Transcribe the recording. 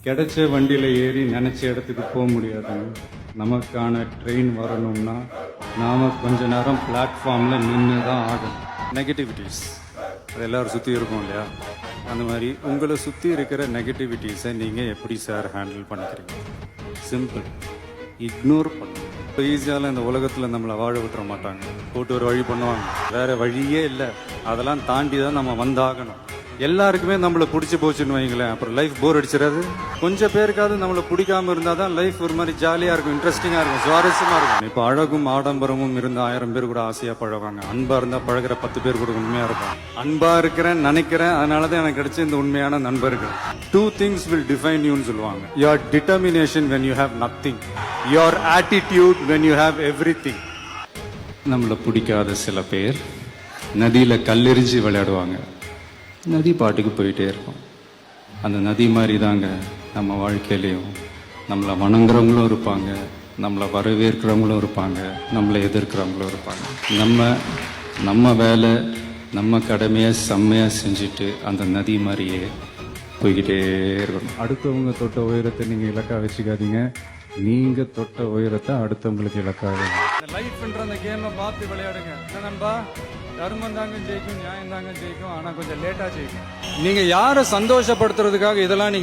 கிடைச்ச வண்டியில் ஏறி நினச்ச இடத்துக்கு போக முடியாதுங்க. நமக்கான ட்ரெயின் வரணும்னா நாம் கொஞ்ச நேரம் பிளாட்ஃபார்மில் நின்று தான் ஆகணும். நெகட்டிவிட்டிஸ் அது எல்லோரும் சுற்றி இருக்கும் இல்லையா, அந்த மாதிரி உங்களை சுற்றி இருக்கிற நெகட்டிவிட்டிஸை நீங்கள் எப்படி சார் ஹேண்டில் பண்ணிக்கிறீங்க? சிம்பிள், இக்னோர் பண்ணுங்க. இப்போ ஈஸியால் இந்த உலகத்தில் நம்மளை வாழ விட்டுற மாட்டாங்க, போட்டு ஒரு வழி பண்ணுவாங்க. வேறு வழியே இல்லை, அதெல்லாம் தாண்டி தான் நம்ம வந்தாகணும். எல்லாருக்குமே நம்மளை பிடிச்சி போச்சுன்னு வைங்களேன், அப்புறம் லைஃப் போர் அடிச்சிடாது. கொஞ்சம் பேருக்காவது நம்மளை பிடிக்காம இருந்தால் தான் லைஃப் ஒரு மாதிரி ஜாலியாக இருக்கும், இன்ட்ரெஸ்டிங்காக இருக்கும், சுவாரஸ்யமாக இருக்கும். இப்போ அழகும் ஆடம்பரமும் இருந்த 1000 பேர் கூட ஆசையாக பழவாங்க. அன்பாக இருந்தால் பழகிற 10 பேர் கூட உண்மையாக இருக்கும். அன்பாக இருக்கிறேன் நினைக்கிறேன், அதனால தான் எனக்கு கிடைச்ச இந்த உண்மையான நண்பர்கள். 2 things will define youன்னு சொல்லுவாங்க. Your determination when you have nothing, your attitude when you have everything. நம்மளை பிடிக்காத சில பேர் நதியில் கல்லெறிஞ்சு விளையாடுவாங்க. நதி பாட்டுக்கு போயிட்டே இருக்கும். அந்த நதி மாதிரி தாங்க நம்ம வாழ்க்கையிலையும் நம்மளை வணங்குறவங்களும் இருப்பாங்க, நம்மளை வரவேற்கிறவங்களும் இருப்பாங்க, நம்மளை எதிர்க்கிறவங்களும் இருப்பாங்க. நம்ம வேலை நம்ம கடமையை செம்மையாக செஞ்சுட்டு அந்த நதி மாதிரியே போய்கிட்டே இருக்கணும். அடுத்தவங்க தொட்ட உயரத்தை நீங்கள் இலக்காக வச்சுக்காதீங்க, நீங்கள் தொட்ட உயரத்தை அடுத்தவங்களுக்கு இலக்காக. லைஃப்ன்ற அந்த கேமை பார்த்து விளையாடுங்க. நண்பா, தர்மம் தாங்க ஜெயிக்கும், நியாயம் தாங்க ஜெயிக்கும், ஆனால் கொஞ்சம் லேட்டாக ஜெயிக்கும். நீங்கள் யாரை சந்தோஷப்படுத்துறதுக்காக இதெல்லாம் நீங்கள்